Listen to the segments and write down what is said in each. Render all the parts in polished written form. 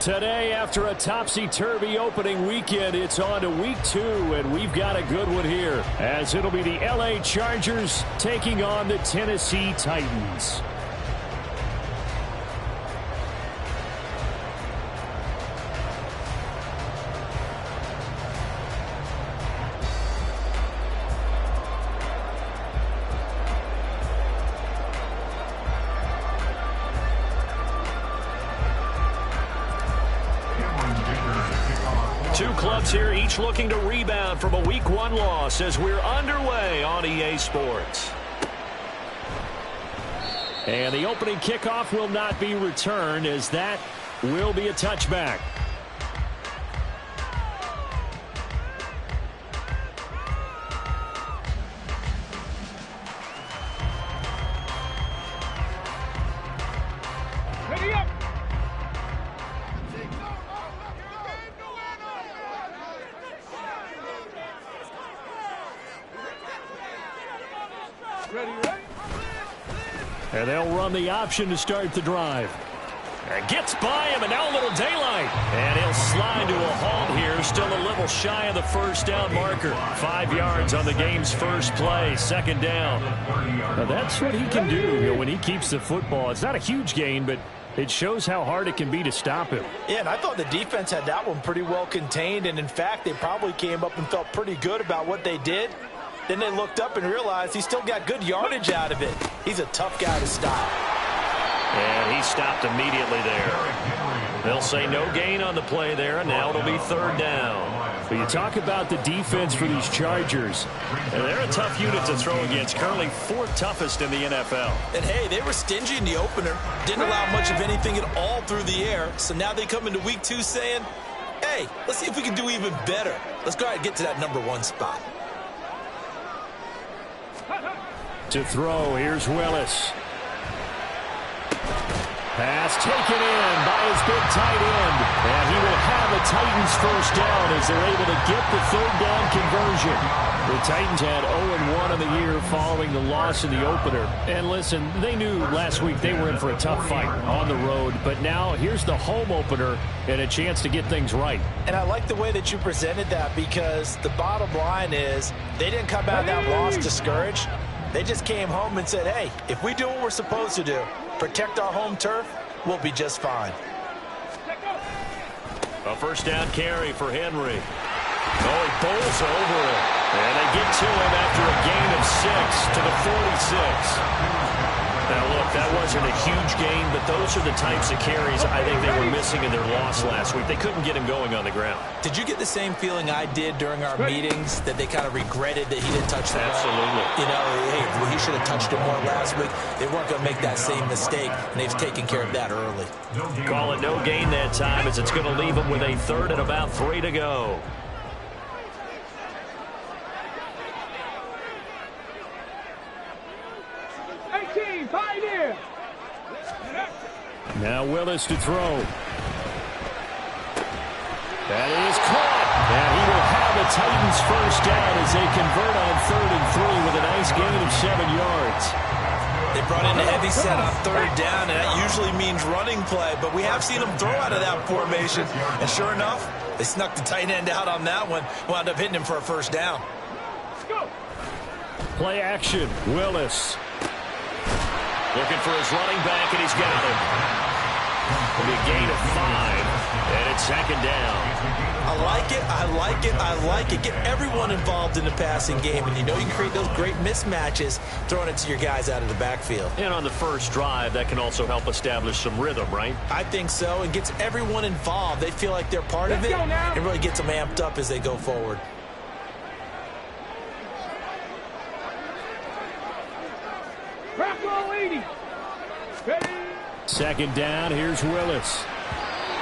Today, after a topsy-turvy opening weekend, it's on to week 2, and we've got a good one here, as it'll be the LA Chargers taking on the Tennessee Titans. Two clubs here, each looking to rebound from a Week 1 loss as we're underway on EA Sports. And the opening kickoff will not be returned, as that will be a touchback. And they'll run the option to start the drive. And gets by him, and now a little daylight. And he'll slide to a halt here, still a little shy of the first down marker. 5 yards on the game's first play, second down. Now that's what he can do, when he keeps the football. It's not a huge gain, but it shows how hard it can be to stop him. Yeah, and I thought the defense had that one pretty well contained, and in fact, they probably came up and felt pretty good about what they did. Then they looked up and realized he still got good yardage out of it. He's a tough guy to stop. And he stopped immediately there. They'll say no gain on the play there, and now it'll be third down. But you talk about the defense for these Chargers. And they're a tough unit to throw against, currently 4th toughest in the NFL. And hey, they were stingy in the opener. Didn't allow much of anything at all through the air. So now they come into week 2 saying, hey, let's see if we can do even better. Let's go ahead and get to that number 1 spot. To throw, here's Willis. Pass taken in by his big tight end. And he will have a Titans first down as they're able to get the third down conversion. The Titans had 0-1 on the year following the loss in the opener. And listen, they knew last week they were in for a tough fight on the road. But now here's the home opener and a chance to get things right. And I like the way that you presented that, because the bottom line is they didn't come out of that loss discouraged. They just came home and said, hey, if we do what we're supposed to do, protect our home turf, we'll be just fine. A first down carry for Henry. Oh, he bowls over it. And they get to him after a gain of 6 to the 46. Now, look, that wasn't a huge gain, but those are the types of carries I think they were missing in their loss last week. They couldn't get him going on the ground. Did you get the same feeling I did during our meetings, that they kind of regretted that he didn't touch the ball? Absolutely. You know, hey, he should have touched it more last week. They weren't going to make that same mistake, and they've taken care of that early. Call it no gain that time, as it's going to leave them with a third and about 3 to go. Now Willis to throw. That is caught. And he will have a Titans first down as they convert on 3rd and 3 with a nice gain of 7 yards. They brought in a heavy set on 3rd down, and that usually means running play. But we have seen them throw out of that formation. And sure enough, they snuck the tight end out on that one. Wound up hitting him for a first down. Play action. Willis. Looking for his running back, and he's got him. It'll be a gain of 5, and it's second down. I like it, I like it, I like it. Get everyone involved in the passing game, and you know you can create those great mismatches throwing it to your guys out of the backfield. And on the first drive, that can also help establish some rhythm, right? I think so, and gets everyone involved. They feel like they're part of it. It really gets them amped up as they go forward. Second down, here's Willis.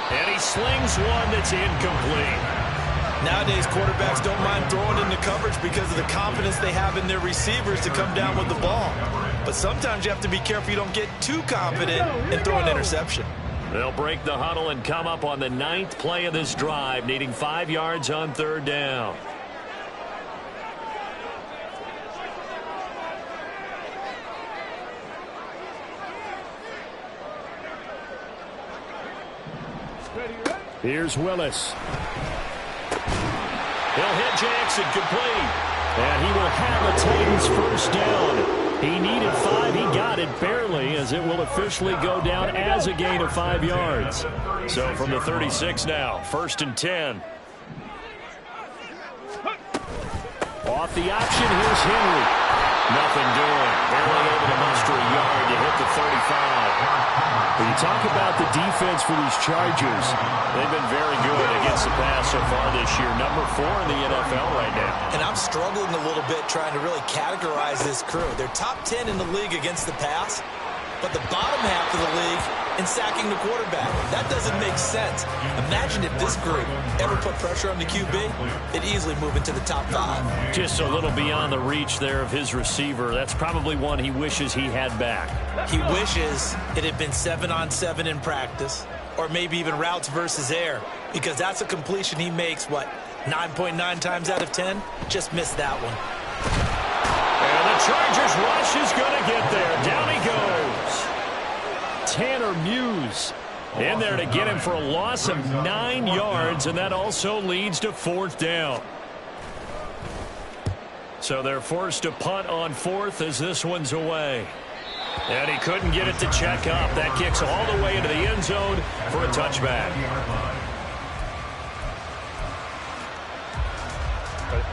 And he slings one that's incomplete. Nowadays, quarterbacks don't mind throwing into coverage because of the confidence they have in their receivers to come down with the ball. But sometimes you have to be careful you don't get too confident and throw an interception. They'll break the huddle and come up on the 9th play of this drive, needing 5 yards on 3rd down. Here's Willis. He'll hit Jackson complete. And he will have the Titans first down. He needed 5. He got it barely, as it will officially go down as a gain of 5 yards. So from the 36 now, 1st and 10. Off the option, here's Henry. Nothing doing. Barely able to muster a yard to hit the 35. When you talk about the defense for these Chargers, they've been very good against the pass so far this year. Number 4 in the NFL right now. And I'm struggling a little bit trying to really categorize this crew. They're top 10 in the league against the pass, but the bottom half of the league in sacking the quarterback. That doesn't make sense. Imagine if this group ever put pressure on the QB, they'd easily move into the top 5. Just a little beyond the reach there of his receiver. That's probably one he wishes he had back. He wishes it had been 7-on-7 in practice, or maybe even routes versus air, because that's a completion he makes, 9.9 times out of 10? Just missed that one. And the Chargers rush is going to get there. Down he goes. Tanner Muse in there to get him for a loss of 9 yards, and that also leads to 4th down. So they're forced to punt on 4th as this one's away. And he couldn't get it to check up. That kicks all the way into the end zone for a touchback.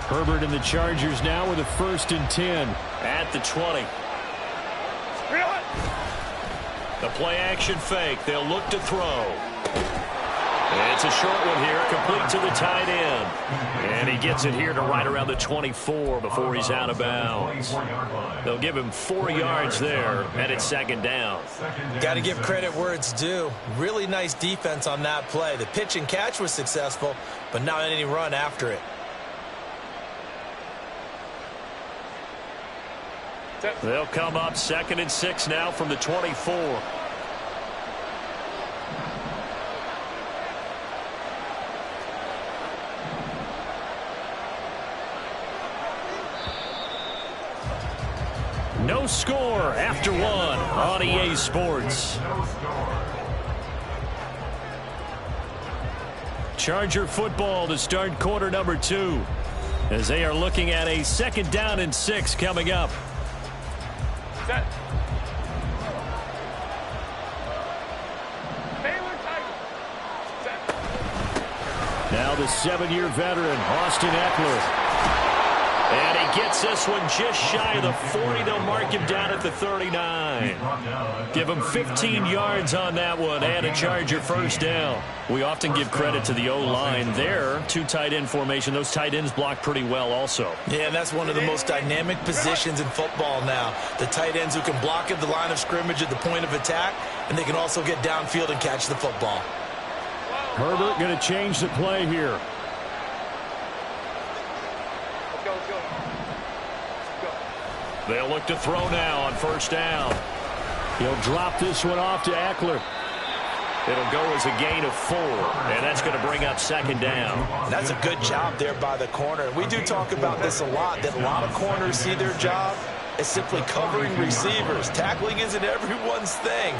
Herbert and the Chargers now with a 1st and 10 at the 20. The play-action fake. They'll look to throw. It's a short one here, complete to the tight end. And he gets it here to right around the 24 before he's out of bounds. They'll give him 4 yards there, and it's 2nd down. Got to give credit where it's due. Really nice defense on that play. The pitch and catch was successful, but not any run after it. They'll come up 2nd and 6 now from the 24. No score after 1 on EA Sports. Charger football to start quarter number 2, as they are looking at a 2nd down and 6 coming up. Set. Now the 7-year veteran, Austin Eckler. And he gets this one just shy of the 40. They'll mark him down at the 39. Give him 15 yards on that one and a Charger 1st down. We often give credit to the O-line there. 2 tight end formation. Those tight ends block pretty well also. Yeah, and that's one of the most dynamic positions in football now. The tight ends who can block at the line of scrimmage at the point of attack, and they can also get downfield and catch the football. Herbert going to change the play here. They'll look to throw now on 1st down. He'll drop this one off to Eckler. It'll go as a gain of 4, and that's going to bring up 2nd down. That's a good job there by the corner. We do talk about this a lot, that a lot of corners see their job as simply covering receivers. Tackling isn't everyone's thing.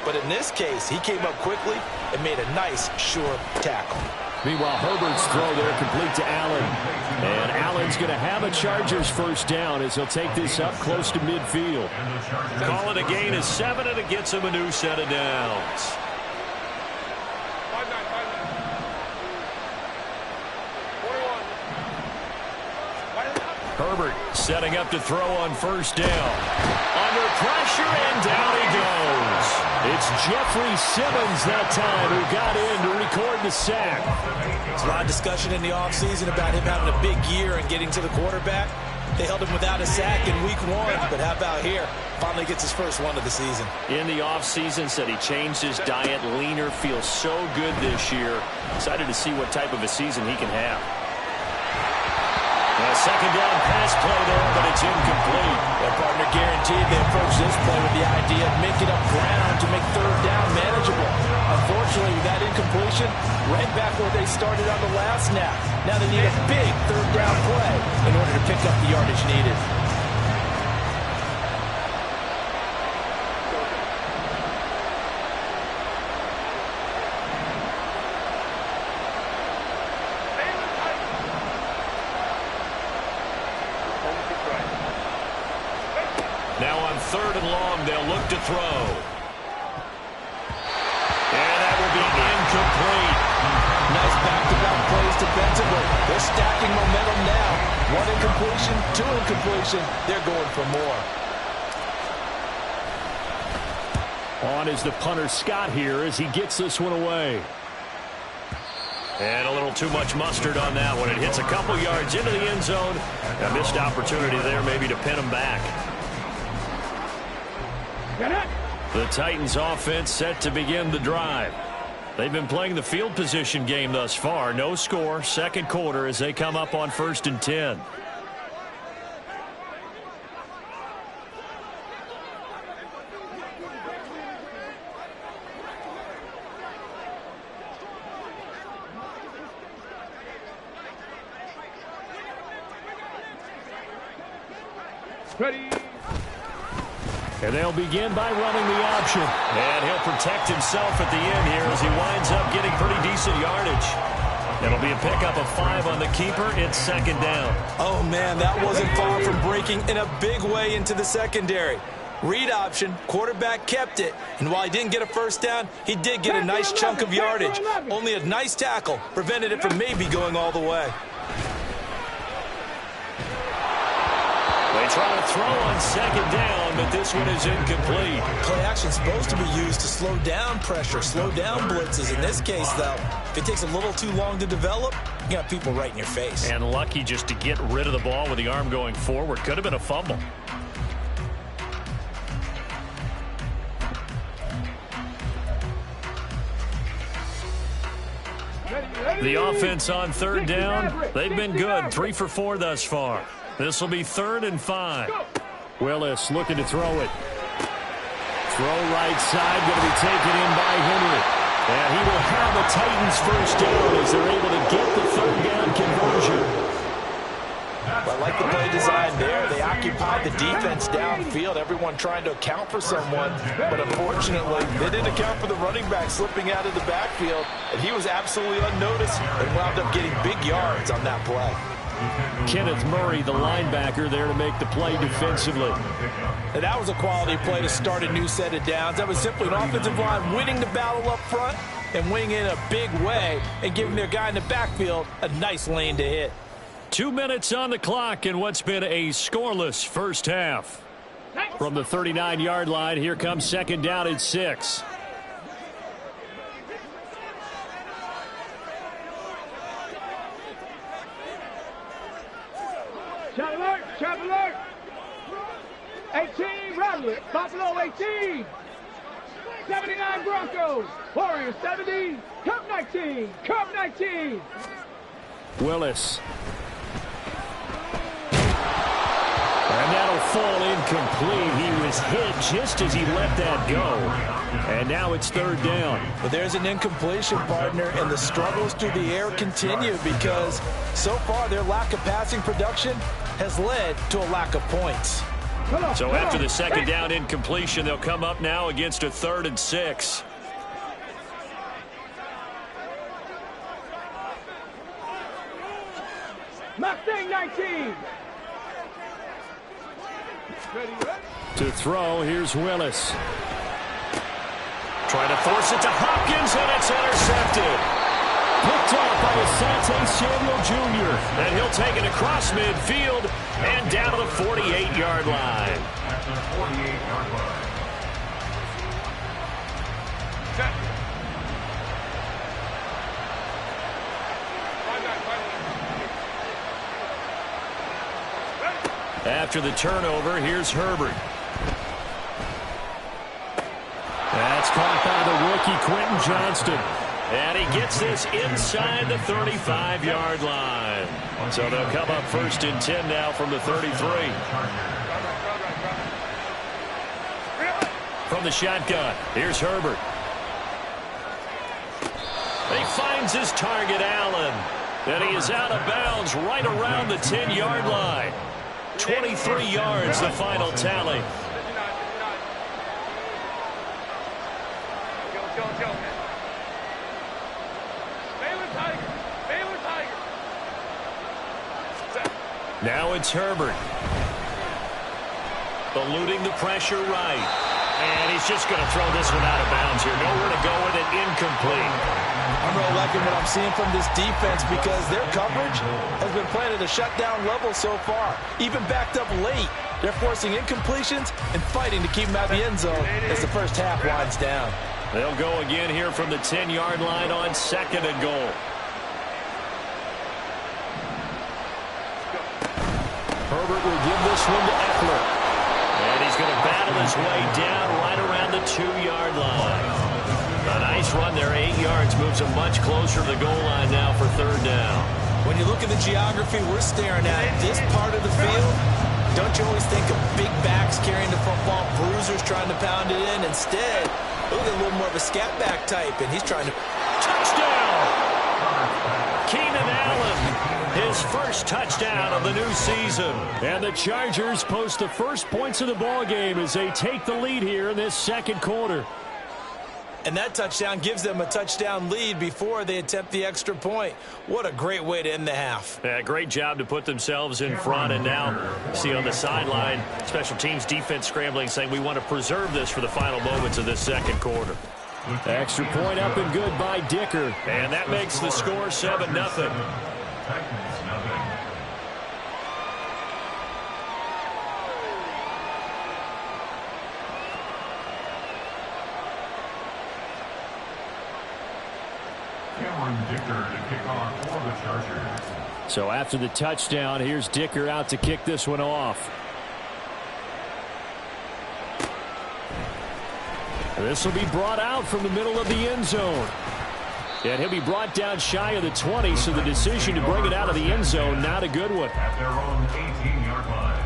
But in this case, he came up quickly and made a nice, sure tackle. Meanwhile, Herbert's throw there complete to Allen. And Allen's going to have a Chargers 1st down as he'll take this up close to midfield. Call it a gain of 7, and it gets him a new set of downs. Herbert setting up to throw on 1st down. Under pressure, and down he goes. It's Jeffrey Simmons that time who got in to record the sack. There's a lot of discussion in the offseason about him having a big year and getting to the quarterback. They held him without a sack in week 1, but how about here? Finally gets his first one of the season. In the offseason, said he changed his diet, leaner, feels so good this year. Excited to see what type of a season he can have. A 2nd down pass play there, but it's incomplete. Their partner guaranteed they approach this play with the idea of making up ground to make 3rd down manageable. Unfortunately, with that incompletion, right back where they started on the last snap. Now they need a big 3rd down play in order to pick up the yardage needed. 3rd and long. They'll look to throw. And that will be incomplete. Nice back-to-back plays defensively. They're stacking momentum now. 1 incompletion, 2 incompletion. They're going for more. On is the punter Scott here as he gets this one away. And a little too much mustard on that one. It hits a couple yards into the end zone. A missed opportunity there maybe to pin him back. The Titans offense set to begin the drive. They've been playing the field position game thus far. No score, 2nd quarter as they come up on 1st and 10. Ready. And they'll begin by running the option. And he'll protect himself at the end here as he winds up getting pretty decent yardage. It'll be a pickup of 5 on the keeper. It's 2nd down. Oh, man, that wasn't far from breaking in a big way into the secondary. Read option, quarterback kept it. And while he didn't get a 1st down, he did get a nice chunk of yardage. Only a nice tackle prevented it from maybe going all the way. They try to throw on 2nd down, but this one is incomplete. Play action is supposed to be used to slow down pressure, slow down blitzes. In this case, though, if it takes a little too long to develop, you got people right in your face. And lucky just to get rid of the ball with the arm going forward. Could have been a fumble. The offense on 3rd down, they've been good. 3 for 4 thus far. This will be 3rd and 5. Willis looking to throw it. Throw right side, going to be taken in by Henry. And he will have the Titans 1st down as they're able to get the 3rd down conversion. I like the play design there. They occupied the defense downfield, everyone trying to account for someone. But unfortunately, they didn't account for the running back slipping out of the backfield. And he was absolutely unnoticed and wound up getting big yards on that play. Kenneth Murray, the linebacker, there to make the play defensively. And that was a quality play to start a new set of downs. That was simply an offensive line winning the battle up front and winning in a big way and giving their guy in the backfield a nice lane to hit. 2 minutes on the clock in what's been a scoreless 1st half. From the 39-yard line, here comes 2nd down and 6. Shot alert, shot alert. 18, rattle it. Buffalo 18. 79 Broncos. Warriors 70. Cup 19. Cup 19. Willis. And that'll fall incomplete. He was hit just as he let that go. And now it's 3rd down. But there's an incompletion, partner, and the struggles through the air continue because so far their lack of passing production has led to a lack of points. So after the 2nd down incompletion, they'll come up now against a 3rd and 6. Mustang 19. To throw, here's Willis. Trying to force it to Hopkins, and it's intercepted. Picked off by Asante Samuel Jr. And he'll take it across midfield and down to the 48-yard line. After the turnover, here's Herbert. That's caught by the rookie Quentin Johnston. And he gets this inside the 35-yard line. So they'll come up 1st and 10 now from the 33. From the shotgun, here's Herbert. He finds his target, Allen. And he is out of bounds right around the 10-yard line. 23 yards, the final tally. Now it's Herbert. Eluding the pressure right. And he's just going to throw this one out of bounds here. Nowhere to go with it. Incomplete. I'm really liking what I'm seeing from this defense because their coverage has been playing at a shutdown level so far. Even backed up late, they're forcing incompletions and fighting to keep them out of the end zone as the first half winds down. They'll go again here from the 10-yard line on 2nd and goal. Herbert will give this one to Eckler. And he's going to battle his way down right around the 2-yard line. A nice run there, 8 yards, moves him much closer to the goal line now for 3rd down. When you look at the geography we're staring at, this part of the field, don't you always think of big backs carrying the football, bruisers trying to pound it in? Instead, look at a little more of a scat back type, and he's trying to... Touchdown! Keenan Allen, his first touchdown of the new season. And the Chargers post the first points of the ball game as they take the lead here in this 2nd quarter. And that touchdown gives them a touchdown lead before they attempt the extra point. What a great way to end the half. Yeah, great job to put themselves in front. And now, see on the sideline, special teams defense scrambling, saying we want to preserve this for the final moments of this 2nd quarter. Extra point up and good by Dicker. And that makes the score 7-0. So after the touchdown, here's Dicker out to kick this one off. This will be brought out from the middle of the end zone. And he'll be brought down shy of the 20, so the decision to bring it out of the end zone, not a good one. At their own 18-yard line.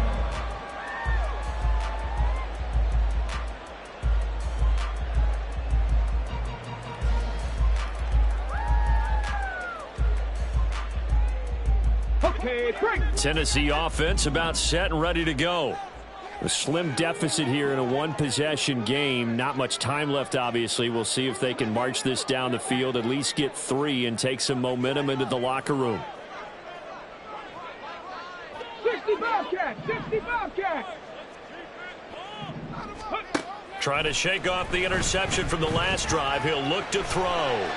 Okay, break. Tennessee offense about set and ready to go. A slim deficit here in a one-possession game. Not much time left, obviously. We'll see if they can march this down the field, at least get 3, and take some momentum into the locker room. 60 Bobcats, 60 Bobcats. Trying to shake off the interception from the last drive. He'll look to throw.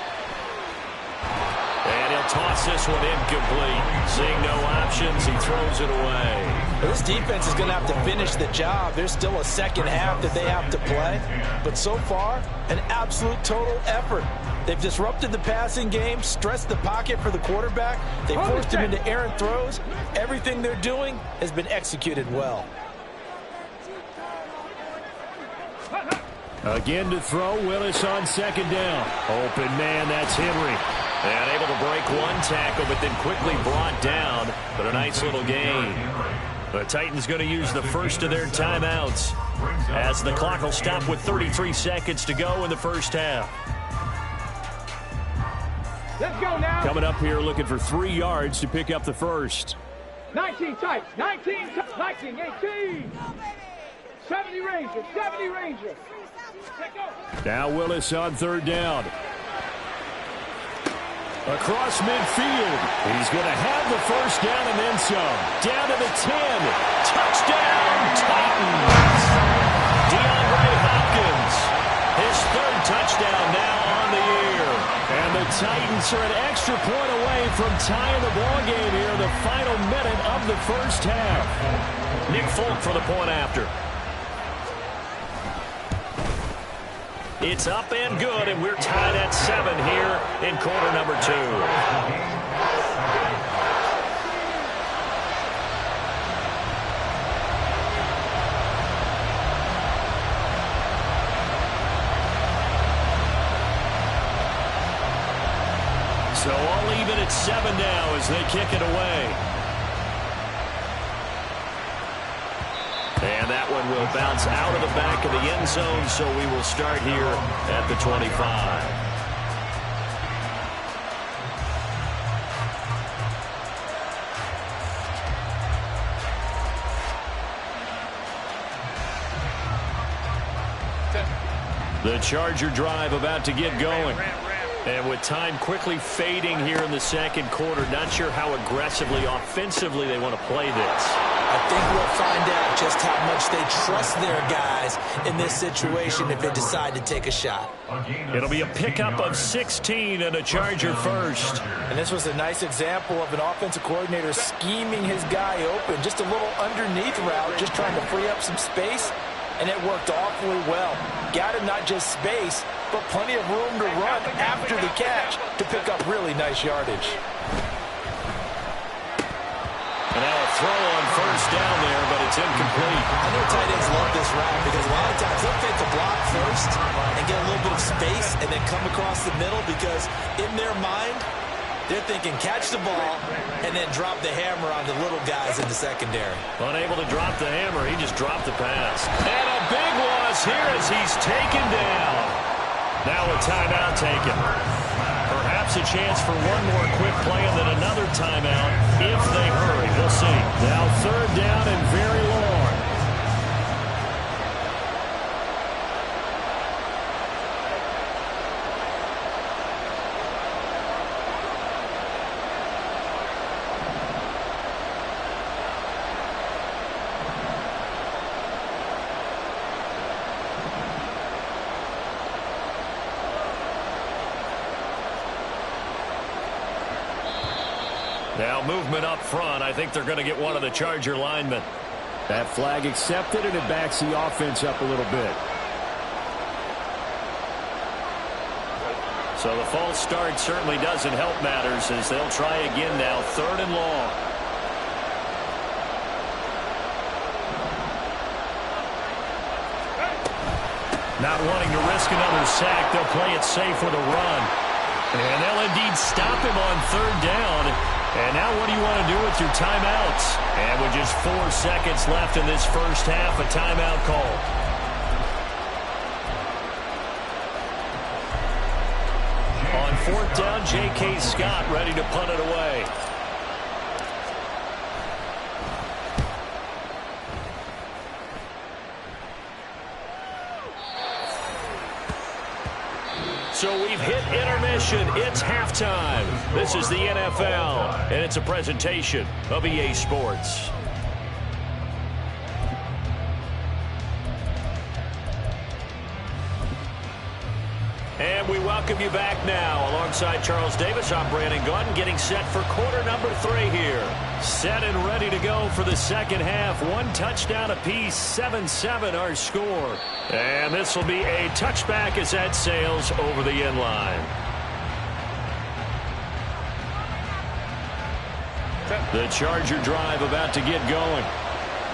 And he'll toss this one incomplete. Seeing no options, he throws it away. Well, this defense is going to have to finish the job. There's still a second half that they have to play. But so far, an absolute total effort. They've disrupted the passing game, stressed the pocket for the quarterback. They forced him into errant throws. Everything they're doing has been executed well. Again to throw, Willis on 2nd down. Open man, that's Henry. And able to break one tackle, but then quickly brought down. But a nice little gain. The Titans going to use the first of their timeouts as the clock will stop with 33 seconds to go in the first half. Let's go now. Coming up here looking for 3 yards to pick up the first. 19 tight, 19 tight, 19, 18. 70 Rangers, 70 Rangers. Let's go. Now Willis on 3rd down. Across midfield. He's going to have the first down and then some. Down to the 10. Touchdown, Titans. DeAndre Hopkins. His 3rd touchdown now on the year. And the Titans are an extra point away from tying the ball game here in the final minute of the first half. Nick Folk for the point after. It's up and good, and we're tied at 7 here in quarter number 2. So all even at 7 now as they kick it away. And that one will bounce out of the back of the end zone, so we will start here at the 25. The Charger drive about to get going. And with time quickly fading here in the 2nd quarter, not sure how aggressively, offensively they want to play this. I think we'll find out just how much they trust their guys in this situation if they decide to take a shot. It'll be a pickup of 16 and a Charger first. And this was a nice example of an offensive coordinator scheming his guy open. Just a little underneath route, just trying to free up some space, and it worked awfully well. Got him not just space, but plenty of room to run after the catch to pick up really nice yardage. And now a throw on first down there, but it's incomplete. I know tight ends love this route because a lot of times they'll take the block first and get a little bit of space and then come across the middle because in their mind, they're thinking catch the ball and then drop the hammer on the little guys in the secondary. Unable to drop the hammer, he just dropped the pass. And a big loss here as he's taken down. Now a timeout taken. Perhaps a chance for one more quick play and then another timeout if they hurry. We'll see. Now third down and very long. Now movement up front. I think they're going to get one of the Charger linemen. That flag accepted, and it backs the offense up a little bit. So the false start certainly doesn't help matters as they'll try again now. Third and long. Not wanting to risk another sack, they'll play it safe with a run. And they'll indeed stop him on third down. And now what do you want to do with your timeouts? And with just 4 seconds left in this first half, a timeout call. On fourth down, J.K. Scott ready to punt it away. So we've hit intermission. It's halftime. This is the NFL, and it's a presentation of EA Sports. And we welcome you back now. Alongside Charles Davis, I'm Brandon Gunn, getting set for quarter number 3 here. Set and ready to go for the second half. 1 touchdown apiece, 7-7 our score. And this will be a touchback as that sails over the end line. The Charger drive about to get going.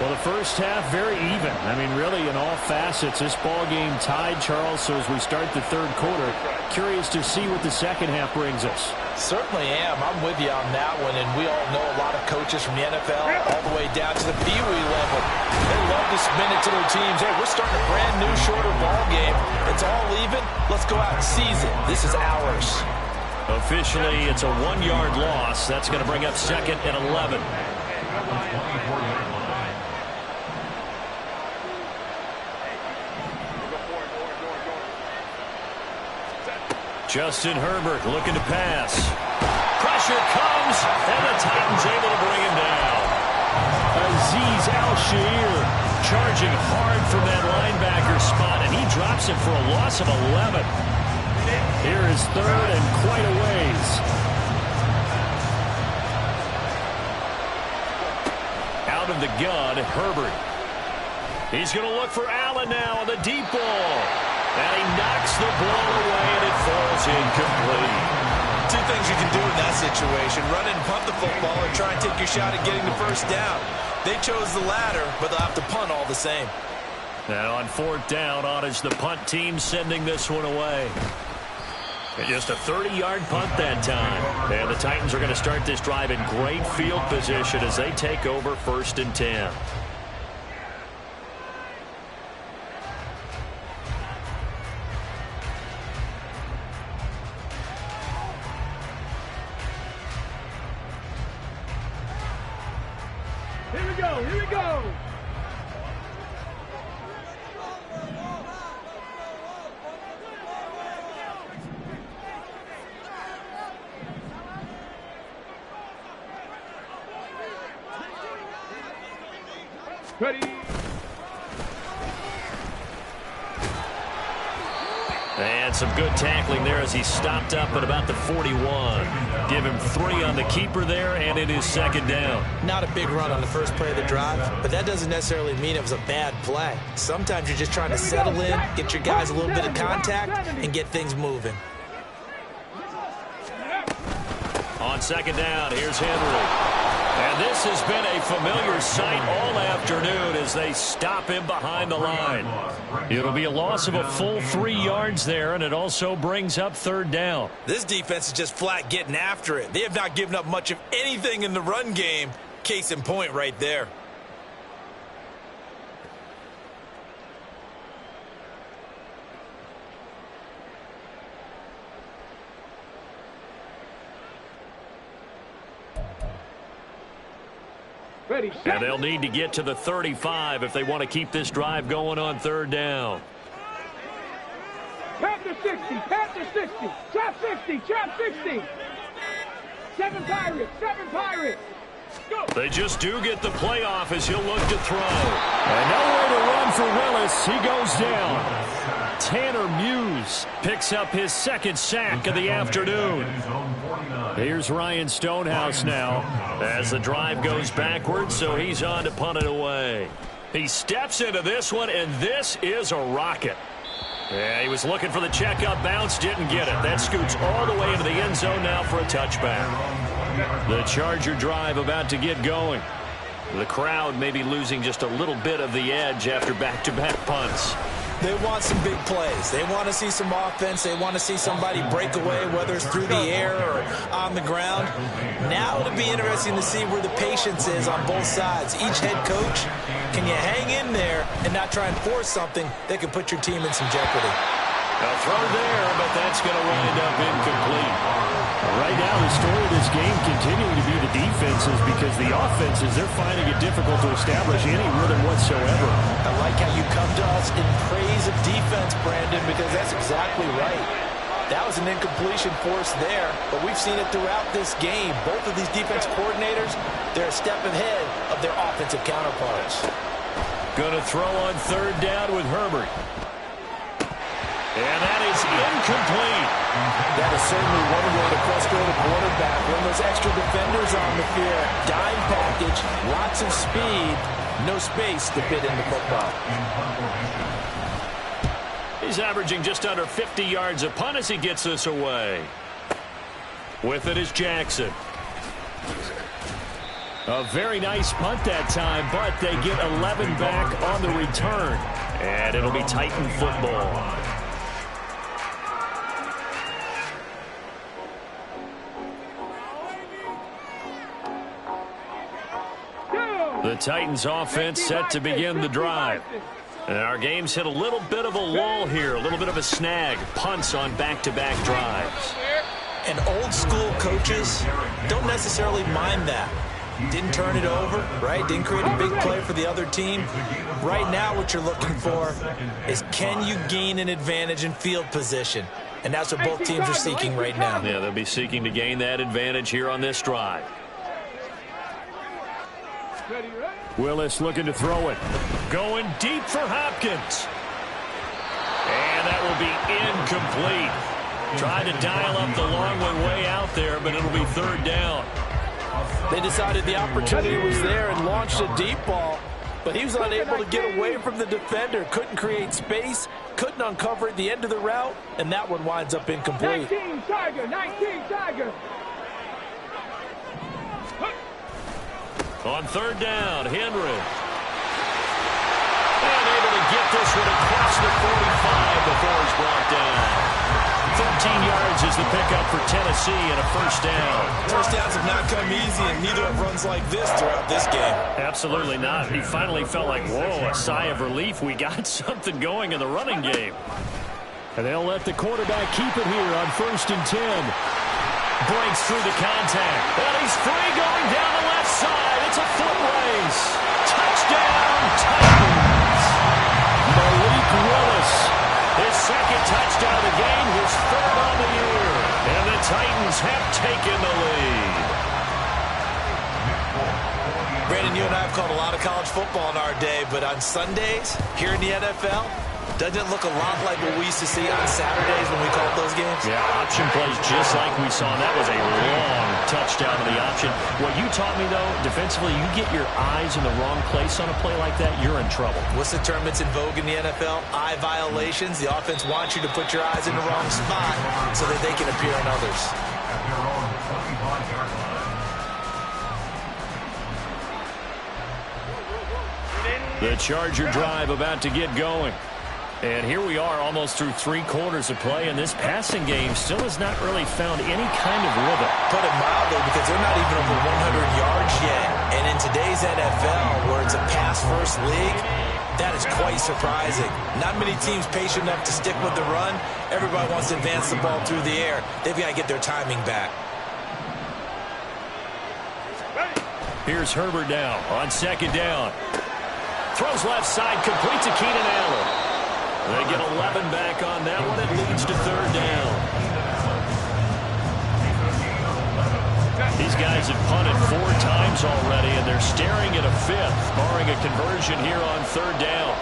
Well, the first half, very even. I mean, really, in all facets, this ball game tied, Charles. So as we start the third quarter, curious to see what the second half brings us. Certainly am. I'm with you on that one. And we all know a lot of coaches from the NFL all the way down to the Pee Wee level. They love to spin it to their teams. Hey, we're starting a brand new, shorter ball game. It's all even. Let's go out and seize it. This is ours. Officially, it's a 1-yard loss. That's going to bring up second and 11. Justin Herbert looking to pass. Pressure comes, and the Titans able to bring him down. Azeez Al-Shaair charging hard from that linebacker spot, and he drops it for a loss of 11. Here is third and quite a ways. Out of the gun, Herbert. He's going to look for Allen now on the deep ball. And he knocks the ball away, and it falls incomplete. 2 things you can do in that situation. Run and punt the football or try and take your shot at getting the first down. They chose the latter, but they'll have to punt all the same. And on fourth down, on is the punt team sending this one away. And just a 30-yard punt that time. And the Titans are going to start this drive in great field position as they take over first and 10. Here we go, here we go. Ready. And some good tackling there as he stopped up at about the 41. Give him 3 on the keeper there, and it is second down. Not a big run on the first play of the drive, but that doesn't necessarily mean it was a bad play. Sometimes you're just trying to settle in, get your guys a little bit of contact, and get things moving. On second down, here's Henry. And this has been a familiar sight all afternoon as they stop him behind the line. It'll be a loss of a full 3 yards there, and it also brings up third down. This defense is just flat getting after it. They have not given up much of anything in the run game. Case in point right there. Ready, And set. they'll need to get to the 35 if they want to keep this drive going on third down. Panther 60, Panther 60, trap 60, trap 60. 7 Pirates, 7 Pirates. Go. They just do get the playoff as he'll look to throw. And nowhere to run for Willis. He goes down. Tanner Muse picks up his second sack of the afternoon. Here's Ryan Stonehouse now as the drive goes backwards, so he's on to punt it away. He steps into this one, and this is a rocket. Yeah, he was looking for the checkup bounce, didn't get it. That scoots all the way into the end zone now for a touchback. The Charger drive about to get going. The crowd may be losing just a little bit of the edge after back-to-back punts. They want some big plays. They want to see some offense. They want to see somebody break away, whether it's through the air or on the ground. Now it'll be interesting to see where the patience is on both sides. Each head coach, can you hang in there and not try and force something that can put your team in some jeopardy? A throw there, but that's going to wind up incomplete. Right now, the story of this game continuing to be the defenses because the offenses, they're finding it difficult to establish any rhythm whatsoever. I like how you come to us in praise of defense, Brandon, because that's exactly right. That was an incompletion force there, but we've seen it throughout this game. Both of these defense coordinators, they're a step ahead of their offensive counterparts. Going to throw on third down with Herbert. And that is incomplete. That is certainly one way to frustrate a quarterback. When there's extra defenders on the field, dime package, lots of speed, no space to fit in the football. He's averaging just under 50 yards a punt as he gets this away. With it is Jackson. A very nice punt that time, but they get 11 back on the return. And it'll be Titan football. The Titans offense set to begin the drive. And our game's hit a little bit of a lull here, a little bit of a snag. Punts on back-to-back drives. And old school coaches don't necessarily mind that. Didn't turn it over, right? Didn't create a big play for the other team. Right now what you're looking for is can you gain an advantage in field position? And that's what both teams are seeking right now. Yeah, they'll be seeking to gain that advantage here on this drive. Willis looking to throw it. Going deep for Hopkins. And that will be incomplete. Tried to dial up the long one way out there, but it'll be third down. They decided the opportunity was there and launched a deep ball, but he was unable to get away from the defender. Couldn't create space, couldn't uncover at the end of the route, and that one winds up incomplete. 19 Tiger, 19 Tiger. On third down, Henry. And able to get this one across the 45 before he's brought down. 13 yards is the pickup for Tennessee and a first down. First downs have not come easy, and neither have runs like this throughout this game. Absolutely not. He finally felt like, whoa, a sigh of relief. We got something going in the running game. And they'll let the quarterback keep it here on 1st and 10. Breaks through the contact. And he's free going down the left side. It's a foot race. Touchdown, Titans. Malik Willis. His second touchdown of the game, his third on the year. And the Titans have taken the lead. Brandon, Gene, you and I have called a lot of college football in our day, but on Sundays here in the NFL, doesn't it look a lot like what we used to see on Saturdays when we called those games? Yeah, option plays just like we saw. That was a long touchdown to the option. What you taught me, though, defensively, you get your eyes in the wrong place on a play like that, you're in trouble. What's the term that's in vogue in the NFL? Eye violations. The offense wants you to put your eyes in the wrong spot so that they can appear on others. At their own 25-yard line. The Charger drive about to get going. And here we are almost through 3 quarters of play, and this passing game still has not really found any kind of rhythm. Put it mildly, because they're not even over 100 yards yet. And in today's NFL, where it's a pass-first league, that is quite surprising. Not many teams patient enough to stick with the run. Everybody wants to advance the ball through the air. They've got to get their timing back. Here's Herbert now on second down. Throws left side, complete to Keenan Allen. They get 11 back on that one. It leads to third down. These guys have punted 4 times already, and they're staring at a 5th, barring a conversion here on third down.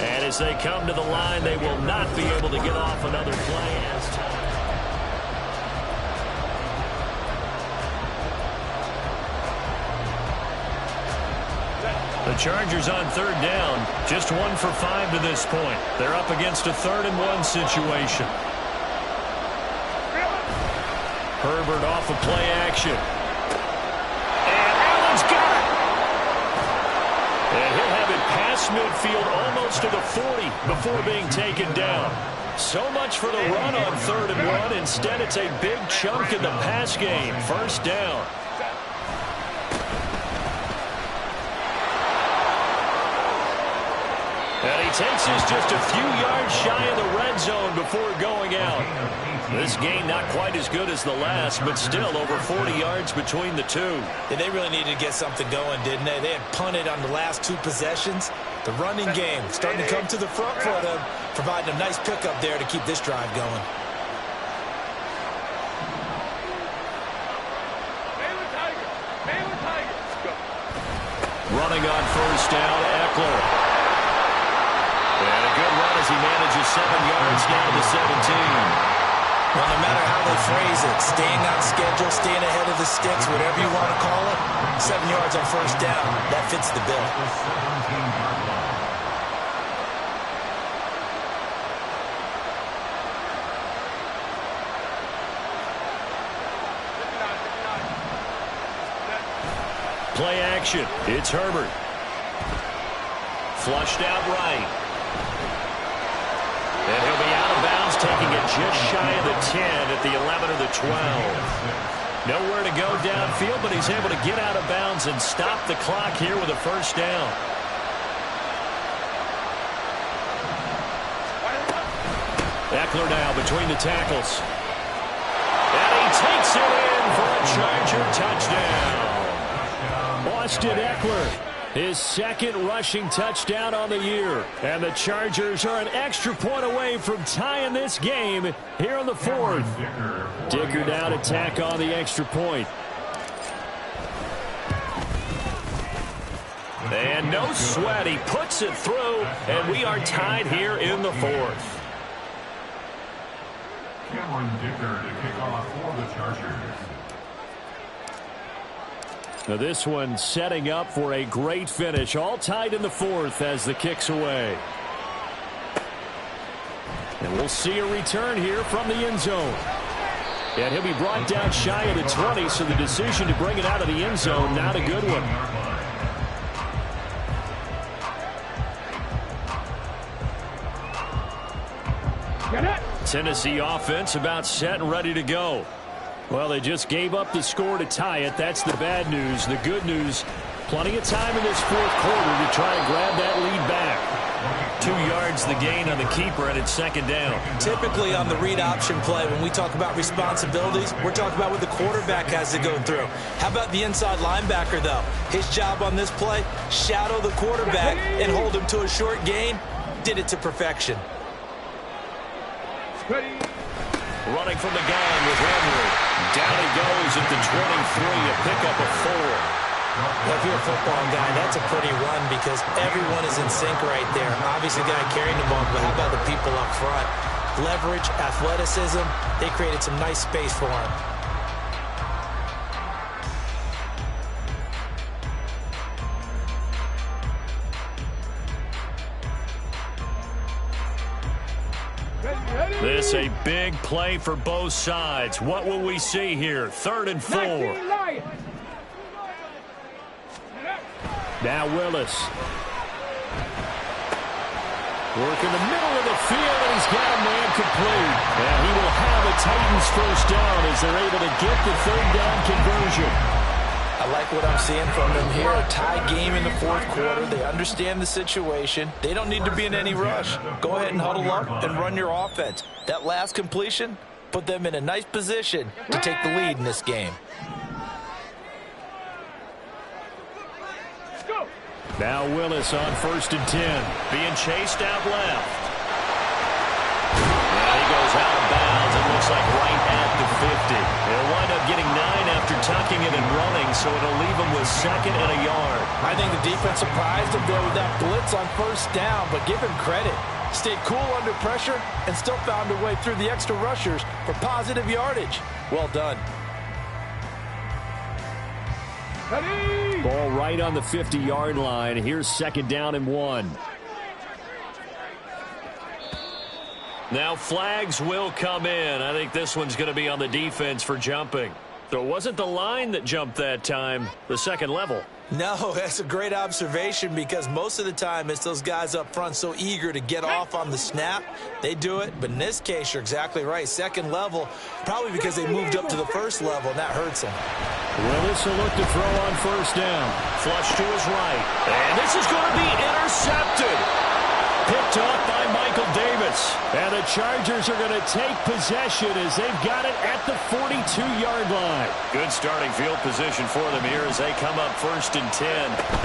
And as they come to the line, they will not be able to get off another play as time. The Chargers on third down, just 1 for 5 to this point. They're up against a 3rd and 1 situation. Herbert off of play action. And Allen's got it. And he'll have it past midfield almost to the 40 before being taken down. So much for the run on 3rd and 1. Instead, it's a big chunk in the pass game. First down. And he takes us just a few yards shy of the red zone before going out. This game not quite as good as the last, but still over 40 yards between the two. Yeah, they really needed to get something going, didn't they? They had punted on the last 2 possessions. The running game starting to come to the front for them, providing a nice pickup there to keep this drive going. Running on first down, Eckler. And a good run as he manages 7 yards down to 17. Well, no matter how they phrase it, staying on schedule, staying ahead of the sticks, whatever you want to call it, 7 yards on first down, that fits the bill. Play action. It's Herbert. Flushed out right. And he'll be out of bounds, taking it just shy of the 10 at the 11 or the 12. Nowhere to go downfield, but he's able to get out of bounds and stop the clock here with a first down. Eckler now between the tackles. And he takes it in for a Charger touchdown. Austin Eckler, his 2nd rushing touchdown on the year. And the Chargers are an extra point away from tying this game here in the 4th. Dicker now to tack on the extra point. And no sweat. He puts it through, and we are tied here in the 4th. Cameron Dicker to kick off for the Chargers. Now this one setting up for a great finish. All tied in the 4th as the kick's away. And we'll see a return here from the end zone. And he'll be brought down shy of the 20, so the decision to bring it out of the end zone, not a good one. Tennessee offense about set and ready to go. Well, they just gave up the score to tie it. That's the bad news. The good news, plenty of time in this 4th quarter to try and grab that lead back. 2 yards the gain on the keeper, and it's 2nd down. Typically on the read option play, when we talk about responsibilities, we're talking about what the quarterback has to go through. How about the inside linebacker, though? His job on this play, shadow the quarterback and hold him to a short gain. Did it to perfection. Running from the gun with Henry. Down he goes at the 23, a pickup of 4. If you're a football guy, that's a pretty run because everyone is in sync right there. Obviously, the guy carrying the ball, but how about the people up front? Leverage, athleticism, they created some nice space for him. This a big play for both sides. What will we see here? 3rd and 4. Now Willis. Working the middle of the field, and he's got a man complete. And he will have a Titans first down as they're able to get the 3rd down conversion. I like what I'm seeing from them here. A tie game in the 4th quarter. They understand the situation. They don't need to be in any rush. Go ahead and huddle up and run your offense. That last completion put them in a nice position to take the lead in this game. Now Willis on 1st and 10. Being chased out left. And he goes out of bounds. It looks like right at the 50. He'll wind up getting 9 after tucking it and running, so it'll leave him with 2nd and a yard. I think the defense surprised him there with that blitz on 1st down, but give him credit. Stayed cool under pressure and still found a way through the extra rushers for positive yardage. Well done. Ball right on the 50-yard line. Here's 2nd down and 1. Now flags will come in. I think this one's going to be on the defense for jumping. So it wasn't the line that jumped that time, the second level. No, that's a great observation because most of the time it's those guys up front so eager to get off on the snap. They do it, but in this case, you're exactly right. Second level, probably because they moved up to the 1st level, and that hurts them. Willis will look to throw on 1st down. Flush to his right. And this is going to be intercepted. Picked off by Michael Davis. And the Chargers are going to take possession as they've got it at the 42-yard line. Good starting field position for them here as they come up 1st and 10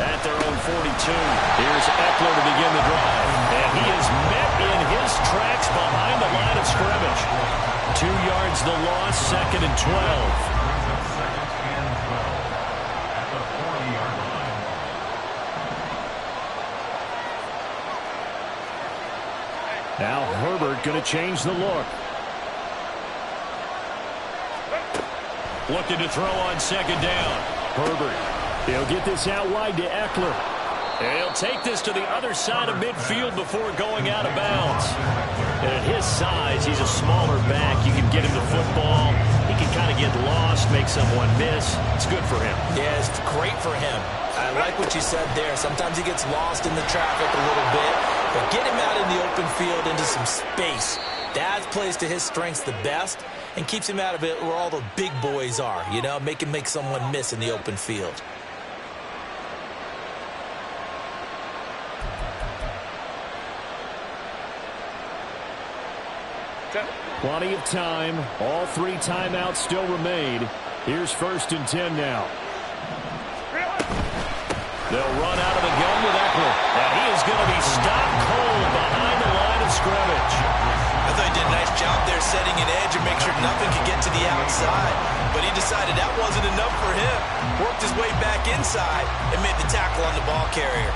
at their own 42. Here's Eckler to begin the drive. And he is met in his tracks behind the line of scrimmage. 2 yards the loss, 2nd and 12. Now Herbert going to change the look. Looking to throw on 2nd down. Herbert. He'll get this out wide to Eckler. And he'll take this to the other side of midfield before going out of bounds. And at his size, he's a smaller back. You can get him the football. He can kind of get lost, make someone miss. It's good for him. Yeah, it's great for him. I like what you said there. Sometimes he gets lost in the traffic a little bit. But get him out in the open field into some space. That plays to his strengths the best and keeps him out of it where all the big boys are, you know, make someone miss in the open field. Plenty of time. All 3 timeouts still remain. Here's 1st and 10 now. They'll run out of the gun with Eckler. And he is going to be stopped cold behind the line of scrimmage. I thought he did a nice job there setting an edge and make sure nothing could get to the outside. But he decided that wasn't enough for him. Worked his way back inside and made the tackle on the ball carrier.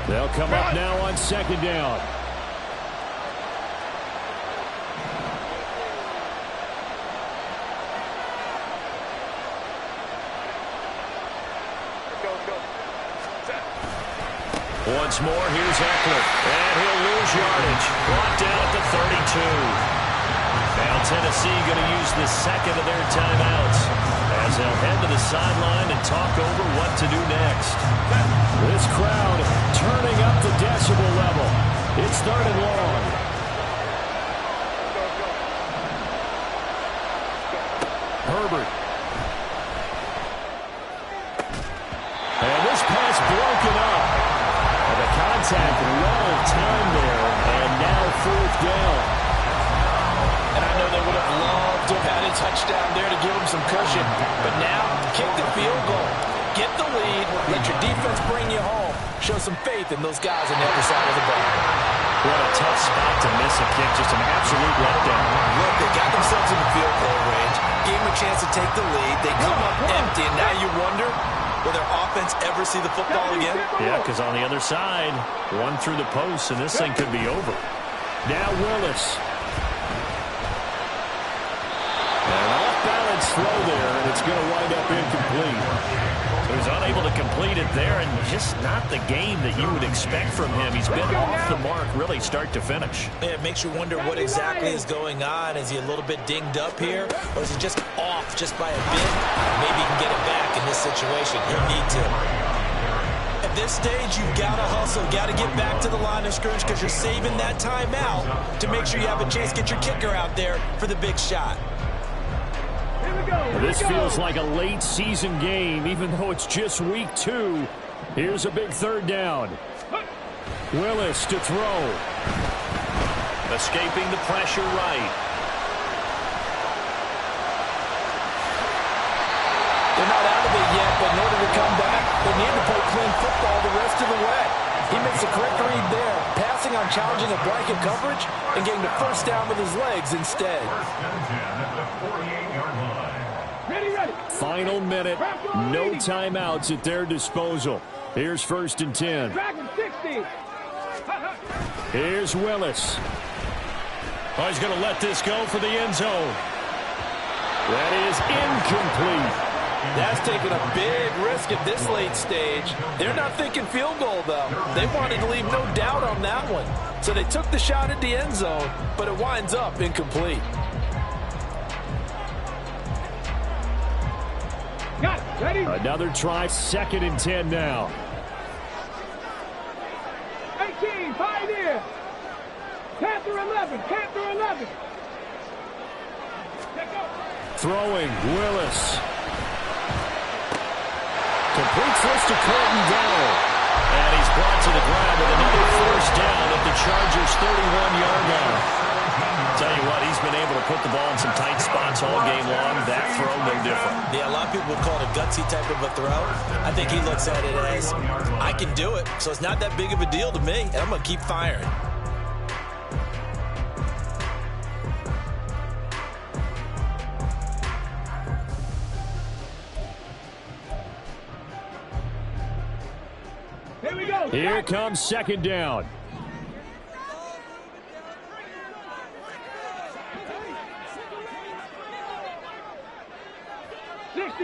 They'll come up now on 2nd down. Once more, here's Eckler. And he'll lose yardage. Brought down at the 32. Now Tennessee going to use the 2nd of their timeouts as they'll head to the sideline and talk over what to do next. This crowd turning up the decibel level. It's 3rd and long. Herbert. And this pass broken up. And the contact, well timed there, and now 4th down. And I know they would have loved to have had a touchdown there to give them some cushion. But now, kick the field goal. Get the lead. Let your defense bring you home. show some faith in those guys on the other side of the ball. What a tough spot to miss a kick. Just an absolute letdown. Look, they got themselves in the field goal range, gave them a chance to take the lead. They come up empty, and now you wonder, will their offense ever see the football again? Yeah, because on the other side, one through the post, and this thing could be over. Now Willis. An off-balance throw there, and it's going to wind up incomplete. He was unable to complete it there, and just not the game that you would expect from him. He's been off the mark, really, start to finish. Yeah, it makes you wonder what exactly is going on. Is he a little bit dinged up here, or is he just off just by a bit? Maybe he can get it back in this situation. He'll need to. At this stage, you've got to hustle, got to get back to the line of scrimmage because you're saving that timeout to make sure you have a chance to get your kicker out there for the big shot. This feels like a late season game, even though it's just week 2. Here's a big third down. Willis to throw. Escaping the pressure right. They're not out of it yet, but in order to come back, they need to play clean football the rest of the way. He makes a correct read there, passing on challenging a blanket coverage and getting the first down with his legs instead. Final minute, no timeouts at their disposal. Here's 1st and 10. Here's Willis. Oh, he's going to let this go for the end zone. That is incomplete. That's taking a big risk at this late stage. They're not thinking field goal, though. They wanted to leave no doubt on that one. So they took the shot at the end zone, but it winds up incomplete. Got it. Ready? Another try, 2nd and 10 now. 18, Pioneer. Panther 11, Panther 11. Throwing, Willis. Completes this to Colton Dowell. And he's brought to the ground with another first down at the Chargers' 31-yard line. Tell you what, he's been able to put the ball in some tight spots all game long. That throw, no different. Yeah, a lot of people would call it a gutsy type of a throw. I think he looks at it as, I can do it, so it's not that big of a deal to me, and I'm going to keep firing. Here we go. Here comes 2nd down.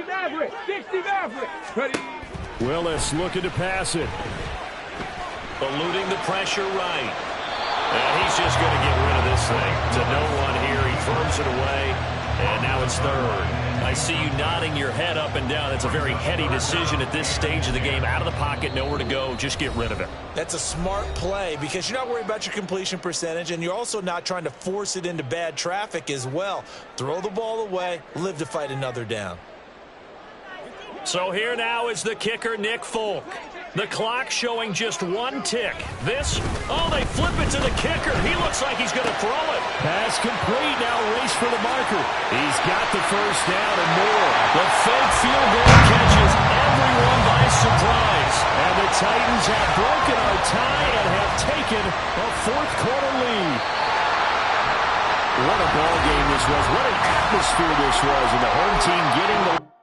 Maverick, 60 Maverick. Ready? Willis looking to pass it. Eluding the pressure right. And he's just going to get rid of this thing. To no one here. He throws it away. And now it's 3rd. I see you nodding your head up and down. That's a very heady decision at this stage of the game. Out of the pocket, nowhere to go. Just get rid of it. That's a smart play because you're not worried about your completion percentage, and you're also not trying to force it into bad traffic as well. Throw the ball away, live to fight another down. So here now is the kicker, Nick Folk. The clock showing just 1 tick. This, oh, they flip it to the kicker. He looks like he's going to throw it. Pass complete, now race for the marker. He's got the first down and more. The fake field goal catches everyone by surprise. And the Titans have broken our tie and have taken a 4th quarter lead. What a ball game this was. What an atmosphere this was. And the home team getting the